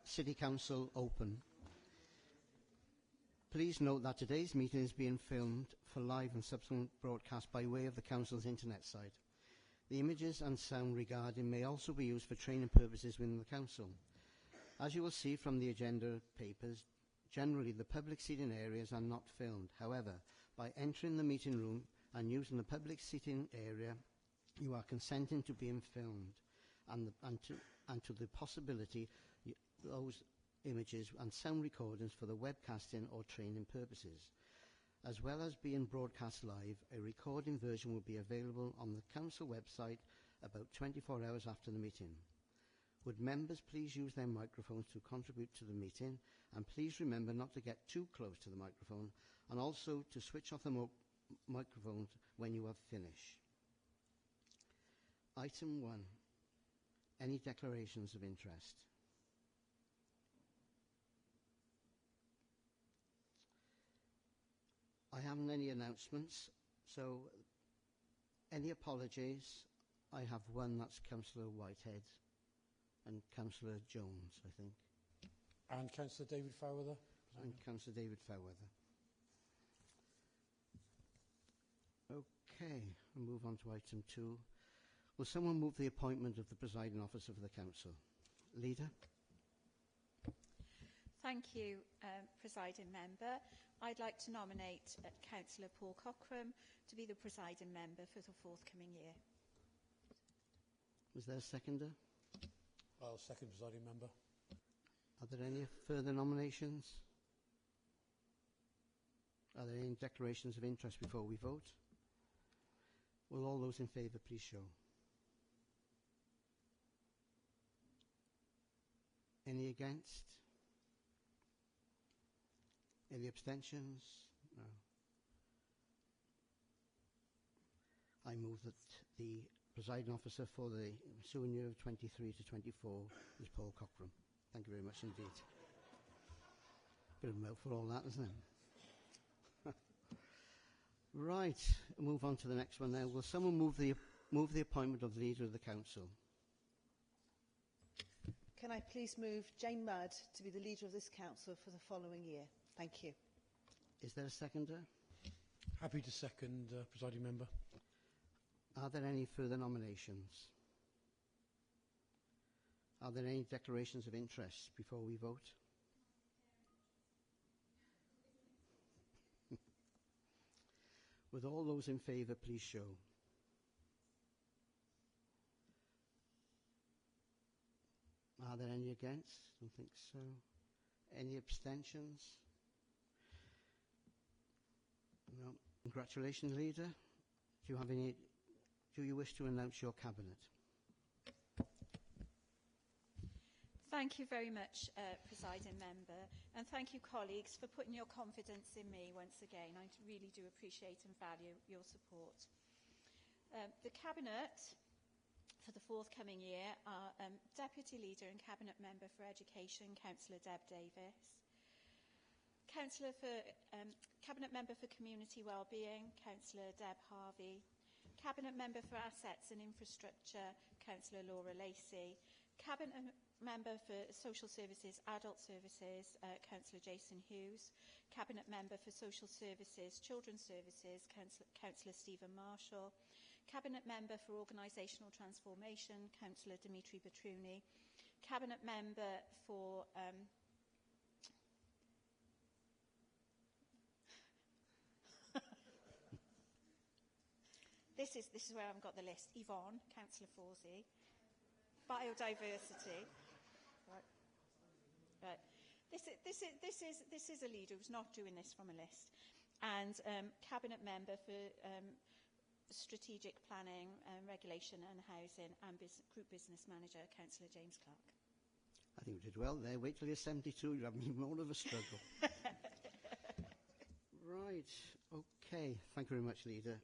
City Council open. Please note that today's meeting is being filmed for live and subsequent broadcast by way of the Council's internet site. The images and sound regarding may also be used for training purposes within the Council. As you will see from the agenda papers, generally the public seating areas are not filmed. However, by entering the meeting room and using the public seating area, you are consenting to being filmed and to the possibility those images and sound recordings for the webcasting or training purposes. As well as being broadcast live, a recording version will be available on the Council website about 24 hours after the meeting. Would members please use their microphones to contribute to the meeting, and please remember not to get too close to the microphone, and also to switch off the microphones when you have finished. Item 1. Any declarations of interest? I haven't any announcements, so any apologies? I have one, that's Councillor Whitehead and Councillor Jones, I think. And Councillor David Fairweather. And Councillor David Fairweather. Okay, we'll move on to item 2. Will someone move the appointment of the presiding officer for the Council? Leader? Thank you, Presiding Member. I'd like to nominate Councillor Paul Cochrane to be the presiding member for the forthcoming year. Was there a seconder? I'll second, Presiding Member. Are there any further nominations? Are there any declarations of interest before we vote? Will all those in favour please show? Any against? Any abstentions? No. I move that the presiding officer for the ensuing year of 23 to 24 is Paul Cochrane. Thank you very much indeed. Bit of a mouthful all that, isn't it? Right, move on to the next one now. Will someone move the appointment of the leader of the council? Can I please move Jane Mudd to be the leader of this council for the following year? Thank you. Is there a seconder? Happy to second, Presiding Member. Are there any further nominations? Are there any declarations of interest before we vote? With all those in favour, please show. Are there any against? Don't think so. Any abstentions? No. Congratulations, Leader. Do you wish to announce your cabinet? Thank you very much, Presiding Member, and thank you, colleagues, for putting your confidence in me once again. I really do appreciate and value your support. The Cabinet for the forthcoming year are Deputy Leader and Cabinet Member for Education, Councillor Deb Davis, Cabinet Member for Community Wellbeing, Councillor Deb Harvey, Cabinet Member for Assets and Infrastructure, Councillor Laura Lacey, Cabinet Member for Social Services, Adult Services, Councillor Jason Hughes, Cabinet Member for Social Services, Children's Services, Councillor Stephen Marshall, Cabinet Member for Organisational Transformation, Councillor Dimitri Batruni, Cabinet Member for This is where I've got the list. Yvonne, Councillor Forsey. Biodiversity. Right. This is a leader who's not doing this from a list. And Cabinet Member for Strategic Planning, Regulation and Housing, and Group Business Manager, Councillor James Clark. I think you did well there. Wait till you're 72, you're having more of a struggle. Right. Okay. Thank you very much, Leader.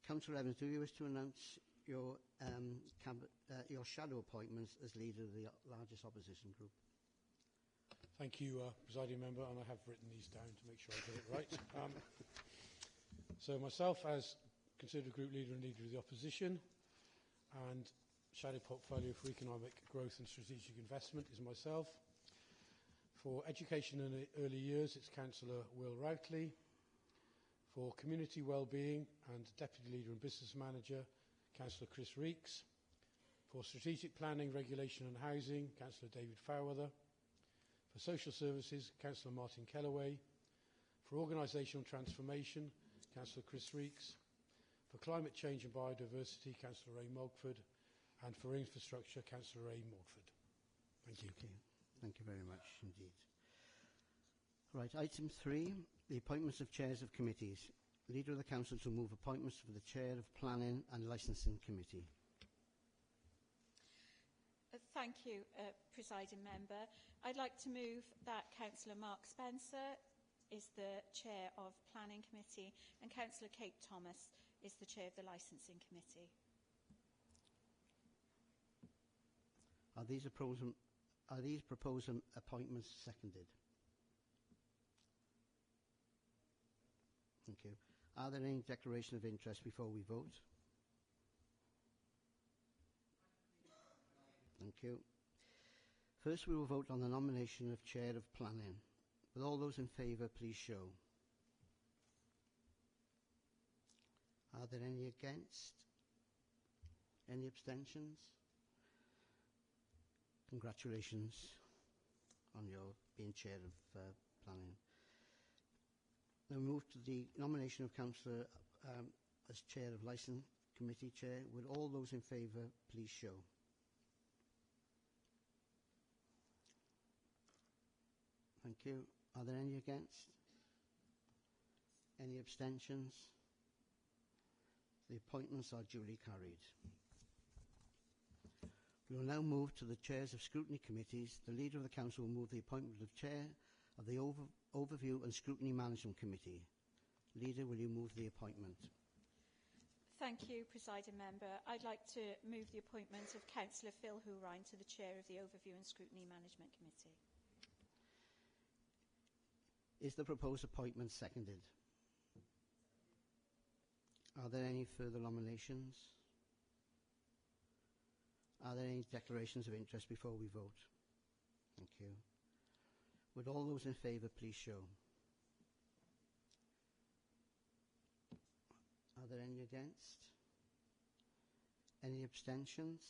Councillor Evans, do you wish to announce your shadow appointments as leader of the largest opposition group? Thank you, Presiding Member, and I have written these down to make sure I get it right. So myself, as Conservative Group Leader and Leader of the Opposition, and Shadow Portfolio for Economic Growth and Strategic Investment is myself. For Education and Early Years, it's Councillor Will Routley. For Community Wellbeing and Deputy Leader and Business Manager, Councillor Chris Reeks. For Strategic Planning, Regulation and Housing, Councillor David Fairweather. For Social Services, Councillor Martin Kellaway. For Organisational Transformation, Councillor Chris Reeks. For Climate Change and Biodiversity, Councillor Ray Mogford. And for Infrastructure, Councillor Ray Mogford. Thank you. Okay. Thank you very much indeed. Right, item 3, the appointments of chairs of committees. Leader of the Council to move appointments for the Chair of Planning and Licensing Committee. Thank you, Presiding Member. I'd like to move that Councillor Mark Spencer is the Chair of Planning Committee and Councillor Kate Thomas is the Chair of the Licensing Committee. Are these proposed appointments seconded? Thank you. Are there any declaration of interest before we vote? Thank you. First, we will vote on the nomination of Chair of Planning. Will all those in favour please show? Are there any against? Any abstentions? Congratulations on your being Chair of Planning. Then we move to the nomination of Councillor as Chair of Licensing Committee Chair. Would all those in favour please show? Thank you. Are there any against? Any abstentions? The appointments are duly carried. We will now move to the chairs of scrutiny committees. The Leader of the Council will move the appointment of Chair of the Overview and Scrutiny Management Committee. Leader, will you move the appointment? Thank you, Presiding Member. I'd like to move the appointment of Councillor Phil Hoorine to the Chair of the Overview and Scrutiny Management Committee. Is the proposed appointment seconded? Are there any further nominations? Are there any declarations of interest before we vote? Thank you. Would all those in favour please show? Are there any against? Any abstentions?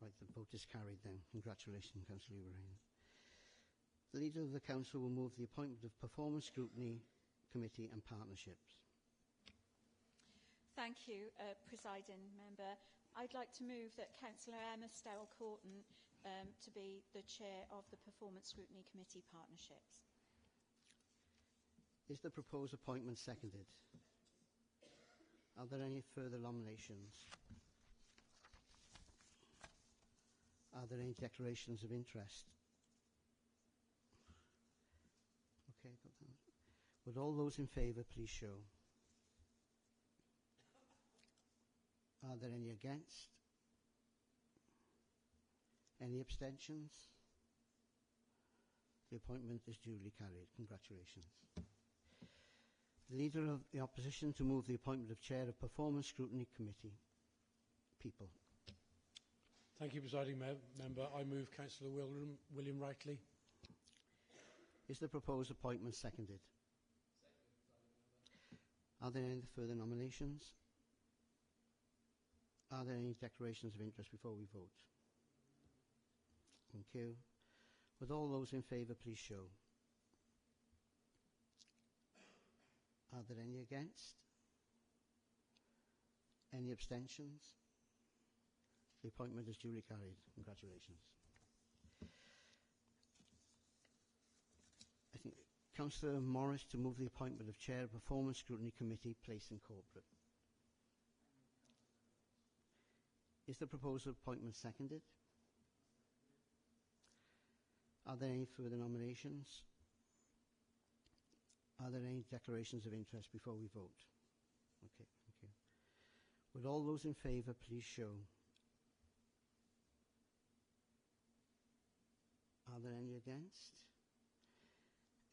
Right, the vote is carried then. Congratulations, Councillor Hoorine. The Leader of the Council will move the appointment of Performance Scrutiny Committee and Partnerships. Thank you, Presiding Member. I'd like to move that Councillor Emma Stowell-Corton to be the Chair of the Performance Scrutiny Committee Partnerships. Is the proposed appointment seconded? Are there any further nominations? Are there any declarations of interest? Okay, got that. Would all those in favour please show? Are there any against? Any abstentions? The appointment is duly carried. Congratulations. The Leader of the Opposition to move the appointment of Chair of Performance Scrutiny Committee. People. Thank you, Presiding Member. I move Councillor William Routley. Is the proposed appointment seconded? Are there any further nominations? Are there any declarations of interest before we vote? Thank you. Would all those in favour please show? Are there any against? Any abstentions? The appointment is duly carried. Congratulations. I think Councillor Morris to move the appointment of Chair of Performance Scrutiny Committee, Place and Corporate. Is the proposed appointment seconded? Are there any further nominations? Are there any declarations of interest before we vote? Okay, thank you. Would all those in favour please show? Are there any against?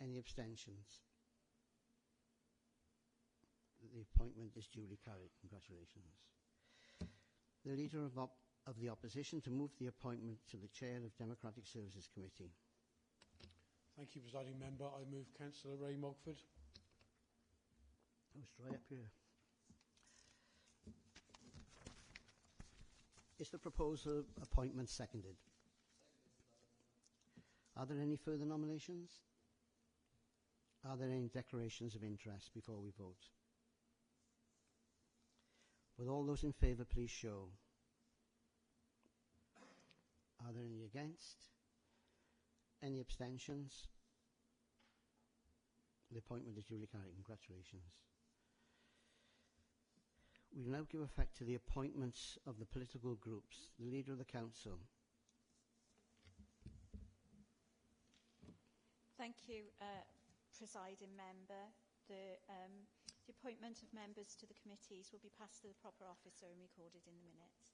Any abstentions? The appointment is duly carried. Congratulations. The Leader of of the opposition to move the appointment to the Chair of Democratic Services Committee. Thank you, Presiding Member. I move Councillor Ray Mogford. Oh, it's dry up here. Is the proposal appointment seconded? Are there any further nominations? Are there any declarations of interest before we vote? Will all those in favour please show? Are there any against? Any abstentions? The appointment is duly carried. Congratulations. We will now give effect to the appointments of the political groups. The Leader of the Council. Thank you, Presiding Member. The appointment of members to the committees will be passed to the proper officer and recorded in the minutes.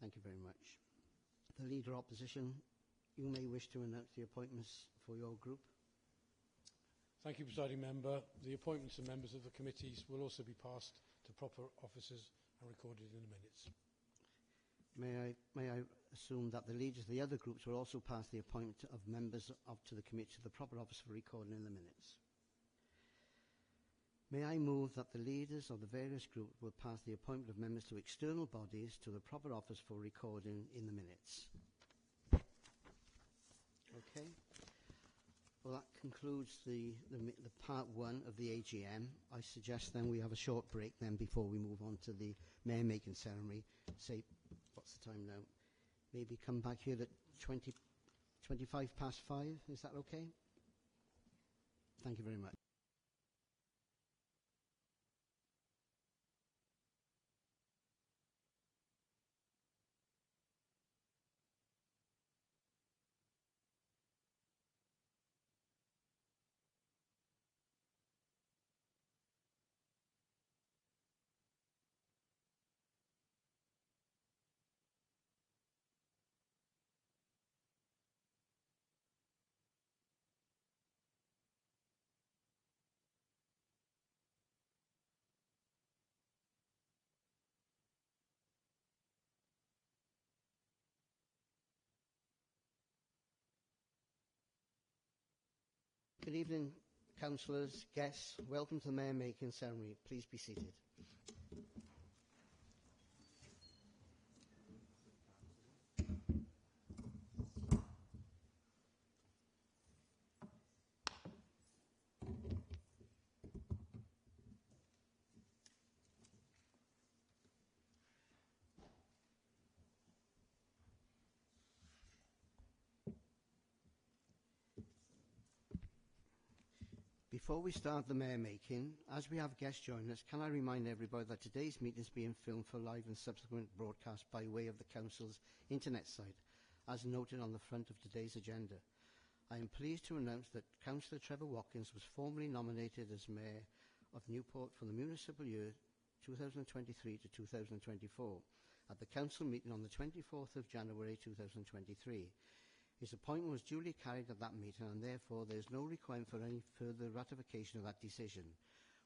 Thank you very much. The Leader Opposition, you may wish to announce the appointments for your group. Thank you, Presiding Member. The appointments of members of the committees will also be passed to proper officers and recorded in the minutes. May I assume that the leaders of the other groups will also pass the appointment of members to the committee to the proper office for recording in the minutes? May I move that the leaders of the various groups will pass the appointment of members to external bodies to the proper office for recording in the minutes? Okay. Well, that concludes the part one of the AGM. I suggest then we have a short break then before we move on to the mayor making ceremony. Say, what's the time now? Maybe come back here at 25 past 5. Is that okay? Thank you very much. Good evening, councillors, guests. Welcome to the mayor making ceremony. Please be seated. Before we start the mayor making, as we have guests joining us, can I remind everybody that today's meeting is being filmed for live and subsequent broadcast by way of the council's internet site, as noted on the front of today's agenda. I am pleased to announce that Councillor Trevor Watkins was formally nominated as Mayor of Newport for the municipal year 2023 to 2024 at the council meeting on the 24th of January 2023. His appointment was duly carried at that meeting, and therefore there is no requirement for any further ratification of that decision.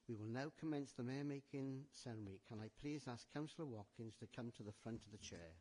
We will now commence the mayor making ceremony. Can I please ask Councillor Watkins to come to the front of the chair?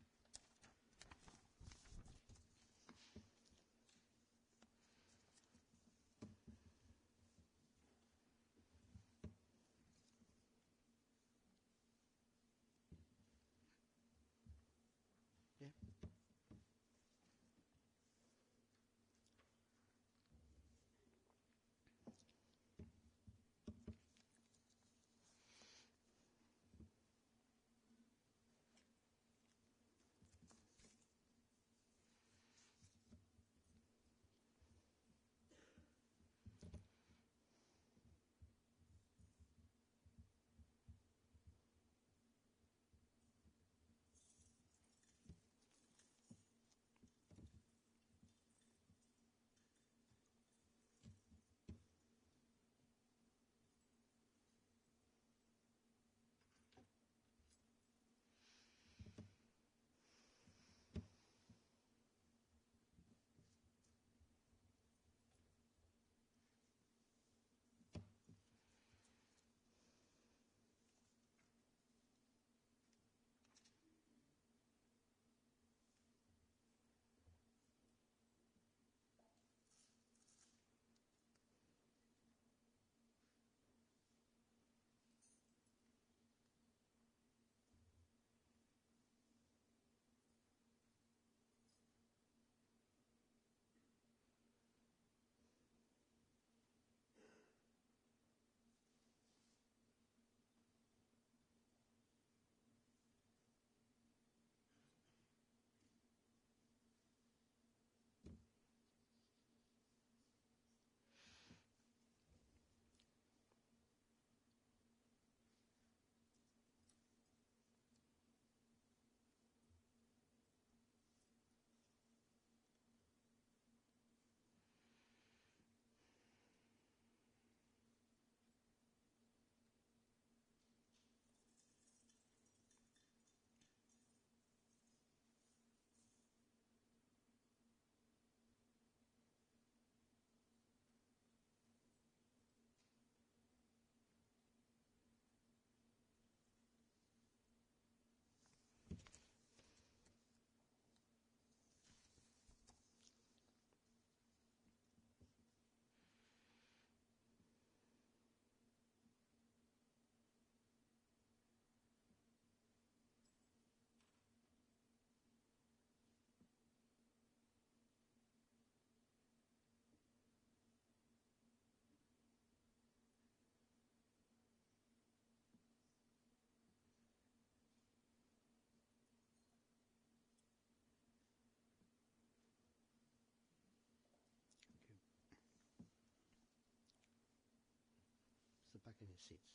their seats.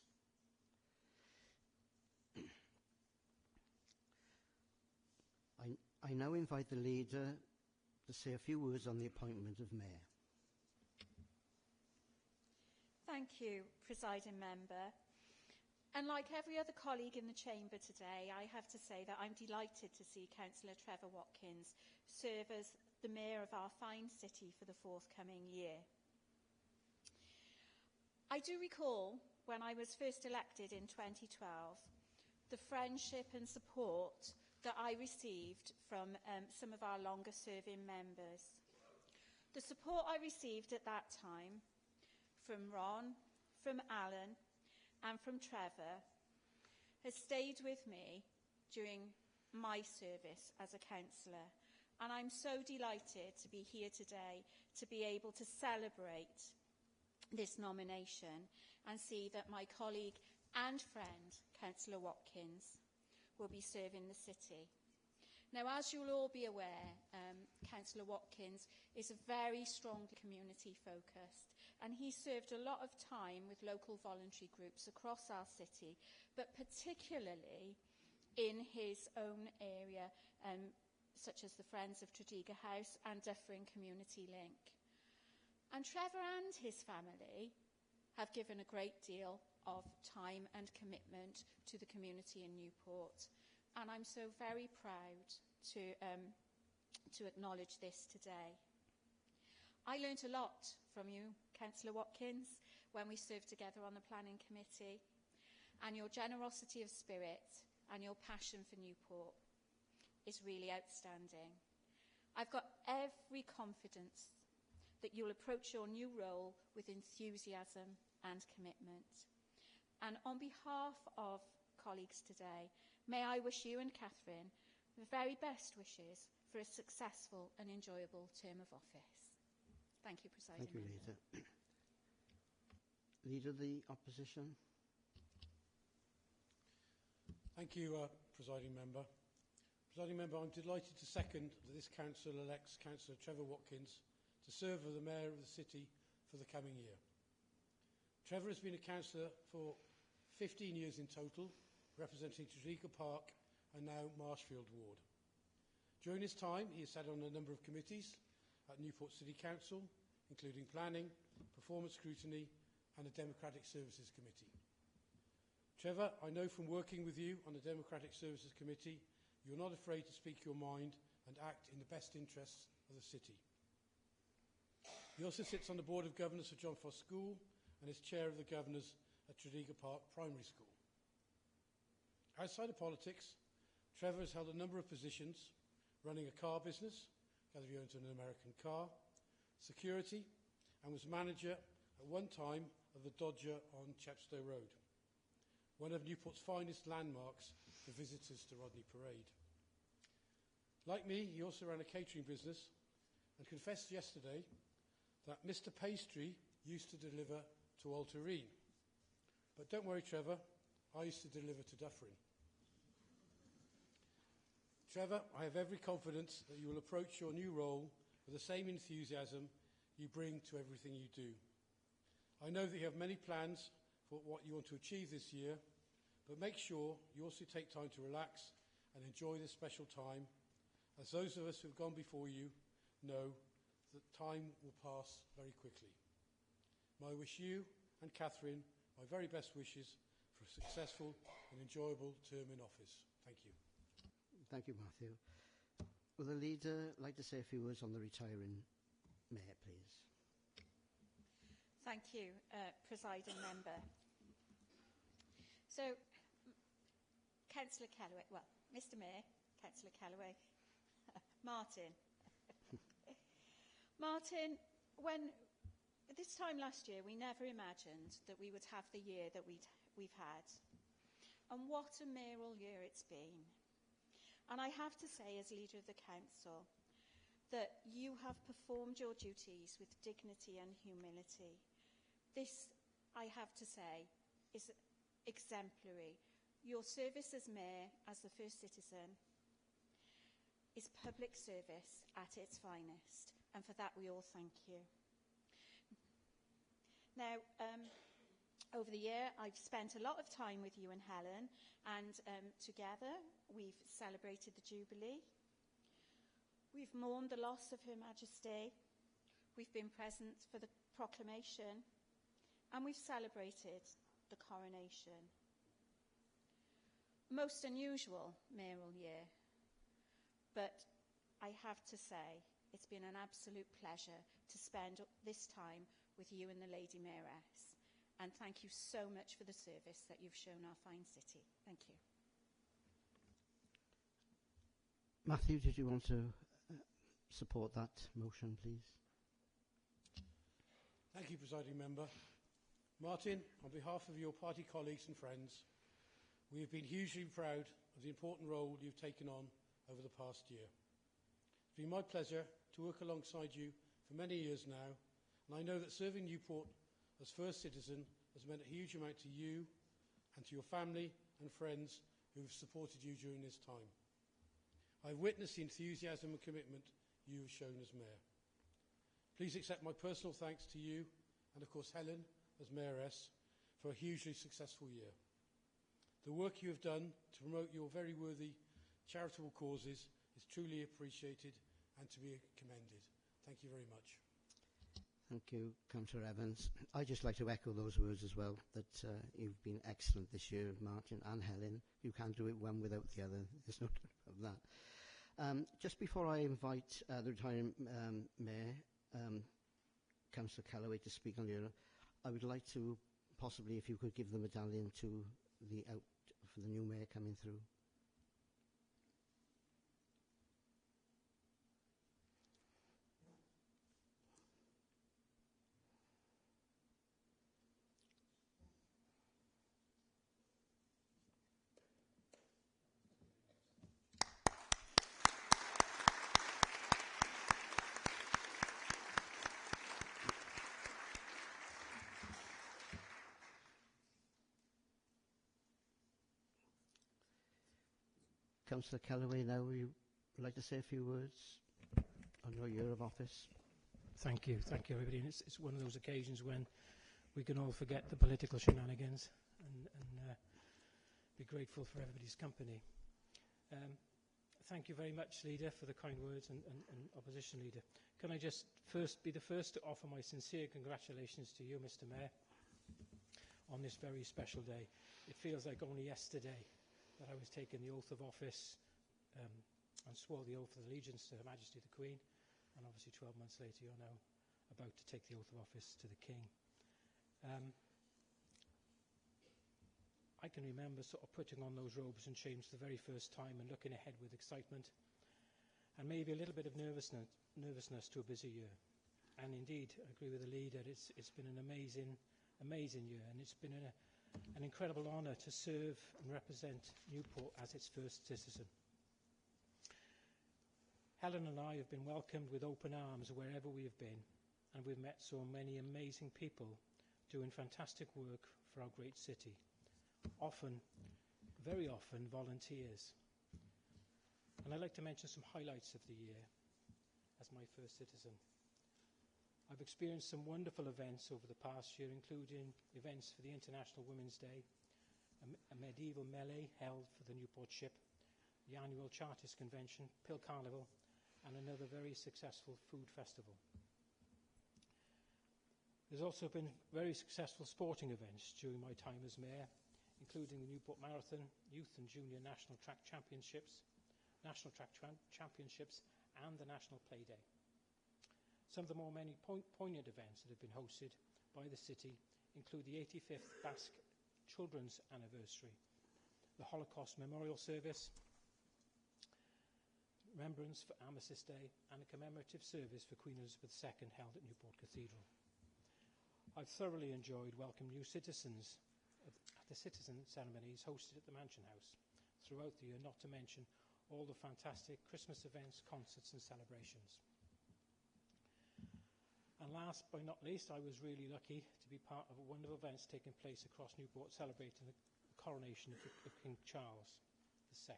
I now invite the leader to say a few words on the appointment of mayor. Thank you, presiding member. And like every other colleague in the chamber today, I have to say that I'm delighted to see Councillor Trevor Watkins serve as the mayor of our fine city for the forthcoming year. I do recall when I was first elected in 2012, the friendship and support that I received from some of our longer serving members. The support I received at that time from Ron, from Alan, and from Trevor has stayed with me during my service as a councillor, and I'm so delighted to be here today to be able to celebrate this nomination and see that my colleague and friend, Councillor Watkins, will be serving the city. Now, as you'll all be aware, Councillor Watkins is a very strongly community focused, and he served a lot of time with local voluntary groups across our city, but particularly in his own area, such as the Friends of Tredegar House and Dufferin Community Link. And Trevor and his family have given a great deal of time and commitment to the community in Newport, and I'm so very proud to acknowledge this today. I learnt a lot from you, Councillor Watkins, when we served together on the planning committee, and your generosity of spirit and your passion for Newport is really outstanding. I've got every confidence that you'll approach your new role with enthusiasm and commitment. And on behalf of colleagues today, may I wish you and Catherine the very best wishes for a successful and enjoyable term of office. Thank you, Presiding Thank you, Member. Leader. Leader of the Opposition. Thank you, Presiding Member. Presiding Member, I'm delighted to second that this Council elects Councillor Trevor Watkins to serve as the Mayor of the City for the coming year. Trevor has been a councillor for 15 years in total, representing Tredegar Park and now Marshfield Ward. During his time, he has sat on a number of committees at Newport City Council, including Planning, Performance Scrutiny and the Democratic Services Committee. Trevor, I know from working with you on the Democratic Services Committee, you're not afraid to speak your mind and act in the best interests of the city. He also sits on the Board of Governors for John Foss School and is chair of the Governors at Tredegar Park Primary School. Outside of politics, Trevor has held a number of positions, running a car business, gather he owns an American car, security, and was manager at one time of the Dodger on Chepstow Road, one of Newport's finest landmarks for visitors to Rodney Parade. Like me, he also ran a catering business and confessed yesterday that Mr. Pastry used to deliver to Walterine. But don't worry, Trevor, I used to deliver to Dufferin. Trevor, I have every confidence that you will approach your new role with the same enthusiasm you bring to everything you do. I know that you have many plans for what you want to achieve this year, but make sure you also take time to relax and enjoy this special time, as those of us who have gone before you know that time will pass very quickly. I wish you and Catherine my very best wishes for a successful and enjoyable term in office. Thank you. Thank you, Matthew. Will the leader like to say a few words on the retiring mayor, please? Thank you, Presiding Member. So, Councillor Kellaway, well, Mr. Mayor, Councillor Kellaway, Martin. Martin, when this time last year, we never imagined that we would have the year that we've had. And what a mayoral year it's been. And I have to say, as leader of the council, that you have performed your duties with dignity and humility. This, I have to say, is exemplary. Your service as mayor, as the first citizen, is public service at its finest, and for that we all thank you. Now, Over the year, I've spent a lot of time with you and Helen, and together we've celebrated the Jubilee. We've mourned the loss of Her Majesty. We've been present for the proclamation, and we've celebrated the coronation. Most unusual mayoral year, but I have to say it's been an absolute pleasure to spend this time with you and the Lady Mayoress. And thank you so much for the service that you've shown our fine city. Thank you. Matthew, did you want to support that motion, please? Thank you, Presiding Member. Martin, on behalf of your party colleagues and friends, we have been hugely proud of the important role you've taken on over the past year. It's been my pleasure to work alongside you for many years now, and I know that serving Newport as first citizen has meant a huge amount to you and to your family and friends who have supported you during this time. I've witnessed the enthusiasm and commitment you have shown as Mayor. Please accept my personal thanks to you and, of course, Helen as Mayoress for a hugely successful year. The work you have done to promote your very worthy charitable causes is truly appreciated and to be commended. Thank you very much. Thank you, Councillor Evans. I'd just like to echo those words as well, that you've been excellent this year, Martin and Helen. You can't do it one without the other. There's no doubt of that. Just before I invite the retiring Mayor, Councillor Calloway, to speak on the other, I would like to possibly, if you could give the medallion to for the new Mayor coming through. Councillor Calloway, now would you like to say a few words on your year of office? Thank you, everybody. And it's one of those occasions when we can all forget the political shenanigans and be grateful for everybody's company. Thank you very much, Leader, for the kind words, and Opposition Leader. Can I just be the first to offer my sincere congratulations to you, Mr. Mayor, on this very special day. It feels like only yesterday that I was taking the oath of office and swore the oath of allegiance to Her Majesty the Queen, and obviously 12 months later you're now about to take the oath of office to the King. I can remember sort of putting on those robes and chains for the very first time and looking ahead with excitement and maybe a little bit of nervousness to a busy year. And indeed, I agree with the leader, it's been an amazing year, and it's been an incredible honour to serve and represent Newport as its first citizen. Helen and I have been welcomed with open arms wherever we have been, and we've met so many amazing people doing fantastic work for our great city. Very often, volunteers. And I'd like to mention some highlights of the year as my first citizen. I've experienced some wonderful events over the past year, including events for the International Women's Day, a medieval melee held for the Newport ship, the annual Chartist Convention, Pill Carnival, and another very successful food festival. There's also been very successful sporting events during my time as Mayor, including the Newport Marathon, Youth and Junior National Track Championships, and the National Play Day. Some of the many poignant events that have been hosted by the city include the 85th Basque Children's Anniversary, the Holocaust Memorial Service, Remembrance for Armistice Day, and a commemorative service for Queen Elizabeth II held at Newport Cathedral. I've thoroughly enjoyed welcoming new citizens at the citizen ceremonies hosted at the Mansion House throughout the year, not to mention all the fantastic Christmas events, concerts and celebrations. And last but not least, I was really lucky to be part of a wonderful events taking place across Newport celebrating the coronation of King Charles II.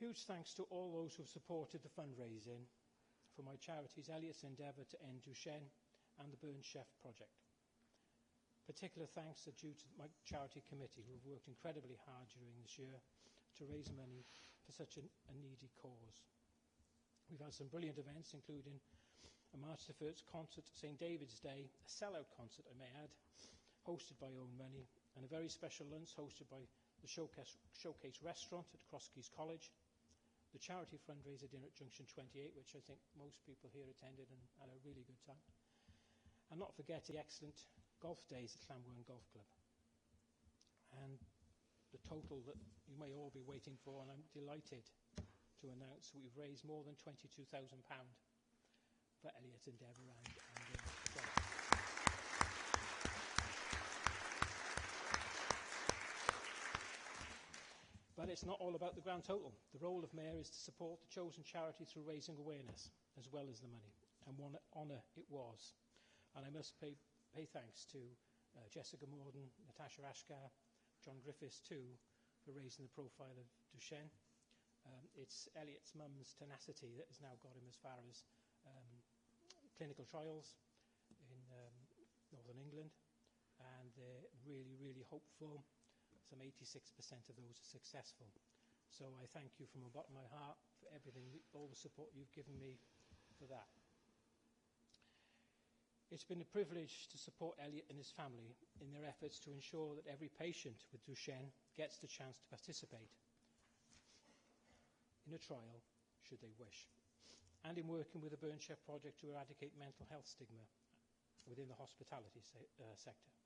Huge thanks to all those who have supported the fundraising for my charities Elliot's Endeavour to End Duchenne and the Burn Chef Project. Particular thanks are due to my charity committee, who have worked incredibly hard during this year to raise money for such a needy cause. We've had some brilliant events, including a March the 1st concert, St David's Day, a sellout concert, I may add, hosted by Own Money, and a very special lunch hosted by the Showcase Restaurant at Crosskeys College, the charity fundraiser dinner at Junction 28, which I think most people here attended and had a really good time, and not forgetting the excellent golf days at Llanwern Golf Club. And the total that you may all be waiting for, and I'm delighted to announce we've raised more than £22,000 for Elliot and Deborah and John. But it's not all about the grand total. The role of Mayor is to support the chosen charity through raising awareness, as well as the money. And one honour it was. And I must pay thanks to Jessica Morden, Natasha Ashgar, John Griffiths too, for raising the profile of Duchenne. It's Elliot's mum's tenacity that has now got him as far as clinical trials in Northern England, and they're really, really hopeful. Some 86% of those are successful. So I thank you from the bottom of my heart for everything, all the support you've given me for that. It's been a privilege to support Elliot and his family in their efforts to ensure that every patient with Duchenne gets the chance to participate in a trial, should they wish, and in working with the Burn Chef Project to eradicate mental health stigma within the hospitality sector.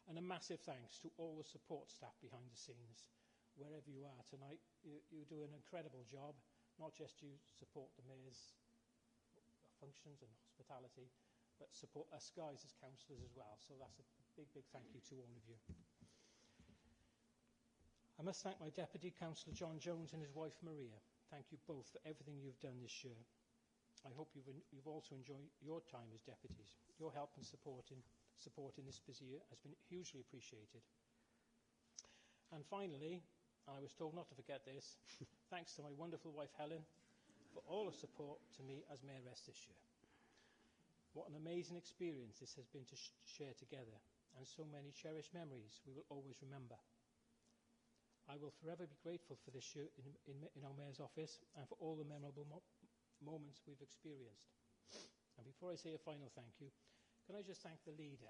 And a massive thanks to all the support staff behind the scenes. Wherever you are tonight, you do an incredible job. Not just you support the Mayor's functions and hospitality, but support us guys as councillors as well. So that's a big, big thank you to all of you. I must thank my Deputy Councillor John Jones and his wife Maria. Thank you both for everything you've done this year. I hope you've also enjoyed your time as deputies. Your help and support in this busy year has been hugely appreciated. And finally, I was told not to forget this, thanks to my wonderful wife Helen for all her support to me as Mayoress this year. What an amazing experience this has been to share together, and so many cherished memories we will always remember. I will forever be grateful for this year in our Mayor's office and for all the memorable moments we've experienced. And before I say a final thank you, can I just thank the leader?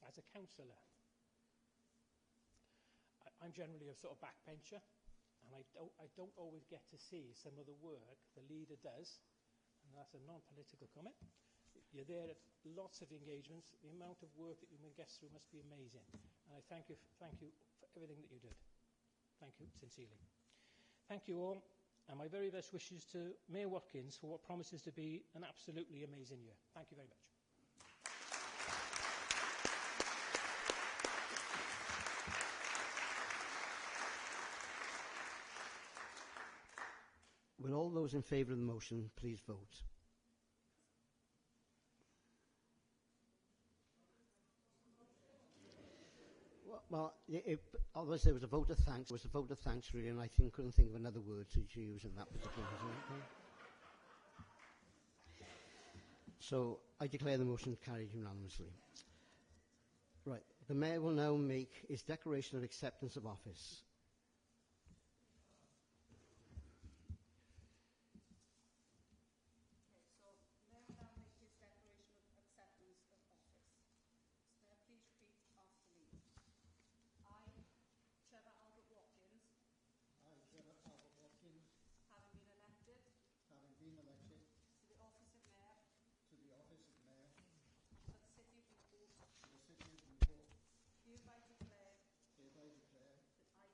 As a councillor, I'm generally a sort of backbencher, and I don't always get to see some of the work the leader does, and that's a non-political comment. You're there at lots of engagements. The amount of work that you can get through must be amazing, and I thank you for everything that you did. Thank you sincerely. Thank you all, and my very best wishes to Mayor Watkins for what promises to be an absolutely amazing year. Thank you very much. Will all those in favour of the motion please vote? Well, obviously there was a vote of thanks. It was a vote of thanks, really, and I couldn't think of another word to use in that particular case. So I declare the motion carried unanimously. Right, the Mayor will now make his declaration of acceptance of office. Hereby declare that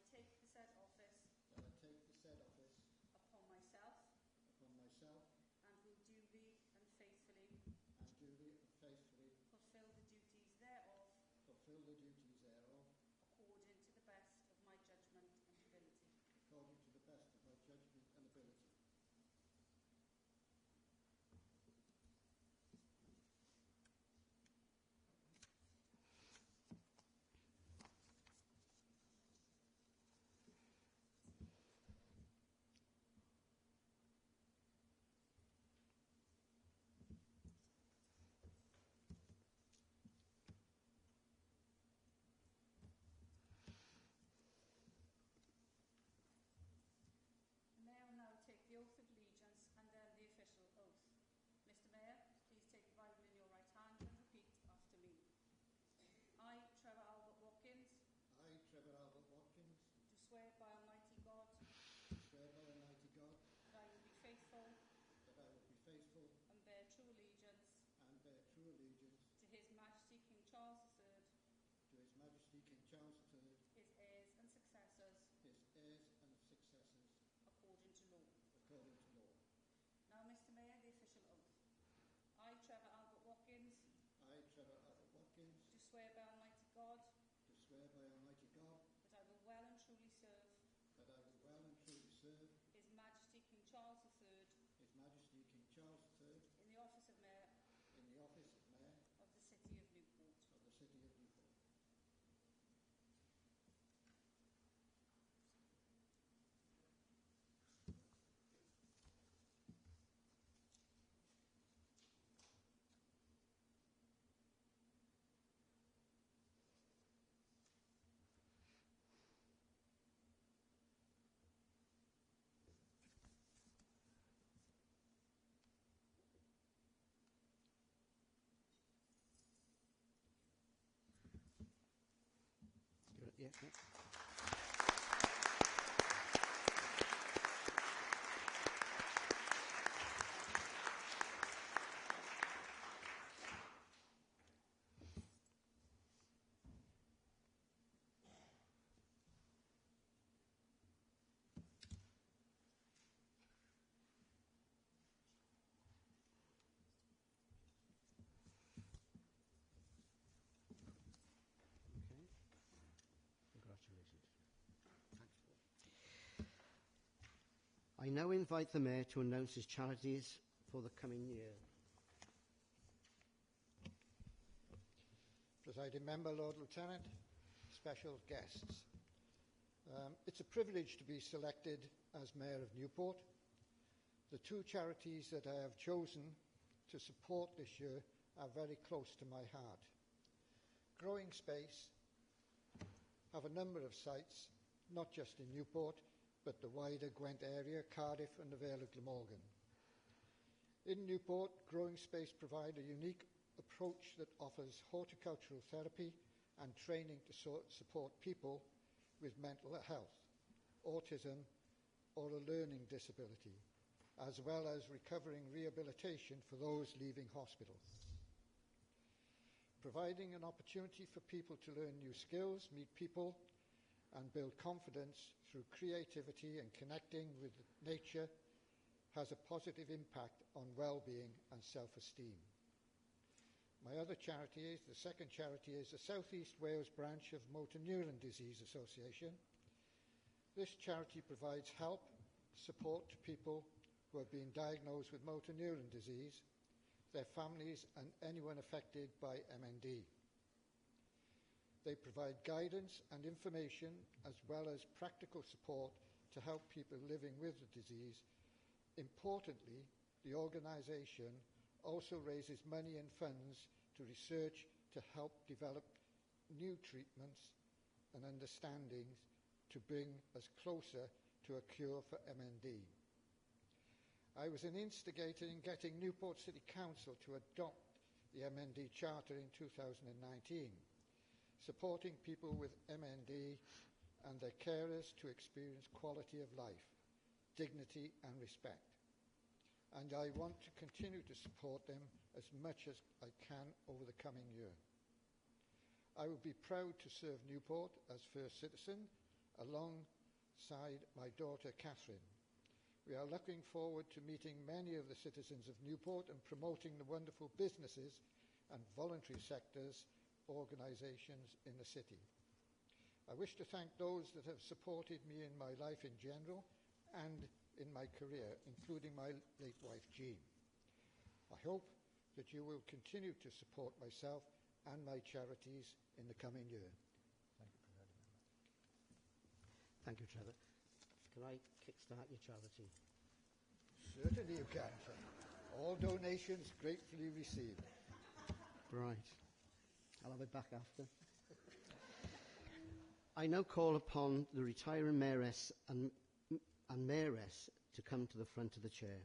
swear by Almighty God do swear by Almighty God that I will well and truly serve that I will well and truly serve His Majesty King Charles III His Majesty King Charles III in the office of Mayor in the office of Mayor of the City of Newport. of the City of Newport. Yeah. Okay. Congratulations. Thanks. I now invite the Mayor to announce his charities for the coming year. Presiding Member, Lord Lieutenant, special guests. It's a privilege to be selected as Mayor of Newport. The two charities that I have chosen to support this year are very close to my heart. Growing Space have a number of sites, not just in Newport, but the wider Gwent area, Cardiff and the Vale of Glamorgan. In Newport, Growing Space provide a unique approach that offers horticultural therapy and training to support people with mental health, autism or a learning disability, as well as recovering rehabilitation for those leaving hospital. Providing an opportunity for people to learn new skills, meet people and build confidence through creativity and connecting with nature has a positive impact on well-being and self-esteem. My other charity the second charity is the South East Wales branch of Motor Neuron Disease Association. This charity provides help, support to people who have been diagnosed with motor neuron disease, their families and anyone affected by MND. They provide guidance and information as well as practical support to help people living with the disease. Importantly, the organisation also raises money and funds to research to help develop new treatments and understandings to bring us closer to a cure for MND. I was an instigator in getting Newport City Council to adopt the MND Charter in 2019, supporting people with MND and their carers to experience quality of life, dignity and respect. And I want to continue to support them as much as I can over the coming year. I will be proud to serve Newport as first citizen alongside my daughter Catherine. We are looking forward to meeting many of the citizens of Newport and promoting the wonderful businesses and voluntary sectors organisations in the city. I wish to thank those that have supported me in my life in general and in my career, including my late wife Jean. I hope that you will continue to support myself and my charities in the coming year. Thank you, Trevor. Can I kickstart your charity? Certainly you can, sir. All donations gratefully received. Right. I'll have it back after. I now call upon the retiring mayoress and mayoress to come to the front of the chair.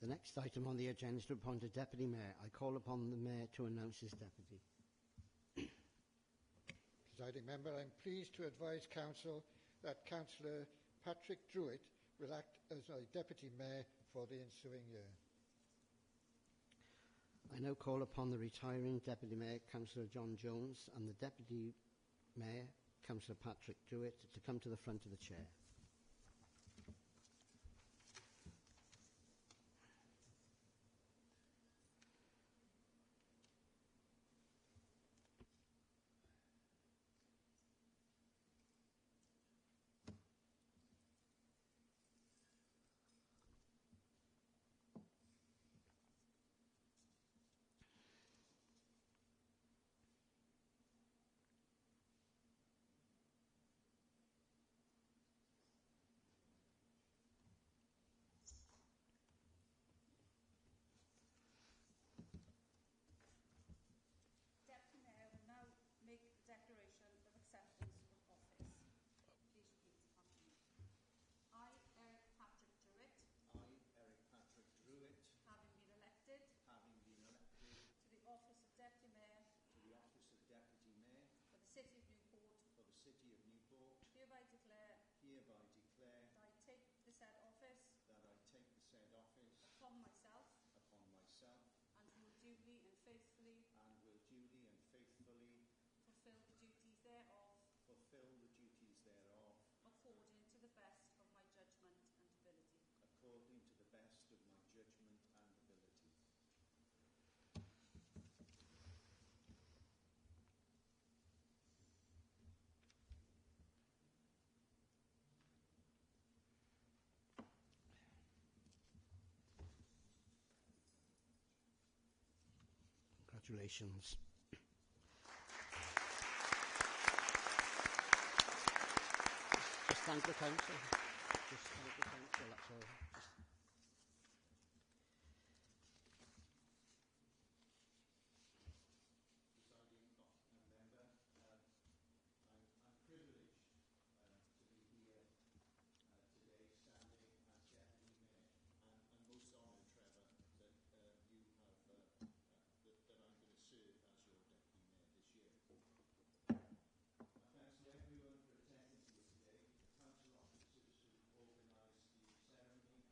The next item on the agenda is to appoint a Deputy Mayor. I call upon the Mayor to announce his Deputy. Presiding Member, I'm pleased to advise Council that Councillor Patrick Druitt will act as a Deputy Mayor for the ensuing year. I now call upon the retiring Deputy Mayor, Councillor John Jones, and the Deputy Mayor, Councillor Patrick Druitt, to come to the front of the chair. Deputy Mayor will now make the declaration of acceptance of office. Please repeat after me. I, Eric Patrick Druitt, I, Eric Patrick Druitt, having been elected to to the office of Deputy Mayor the office of Deputy Mayor for the City of Newport, for the City of Newport, hereby declare hereby declare that I take the said office that I take the said office upon myself upon myself and will duly and faithfully and will duly and faithfully fulfil the duties thereof fulfil the duties thereof according to the best of my judgment and ability. according to the best of my judgment and ability. Congratulations. Just thank the council. Just thank the council, that's all. Presiding Member, I'm privileged to be here today standing as Deputy Mayor, and most honoured, Trevor, that you have that I'm going to serve as your Deputy Mayor this year. Thanks to everyone for attending here today, the Council officers who organised the ceremony,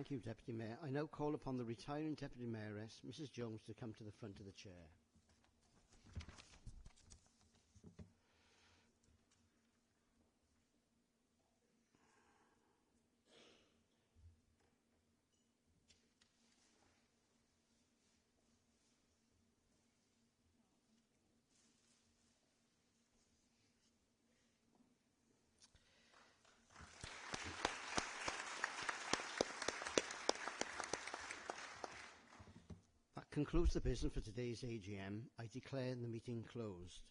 Thank you, Deputy Mayor. I now call upon the retiring Deputy Mayoress, Mrs Jones, to come to the front of the chair. That concludes the business for today's AGM. I declare the meeting closed.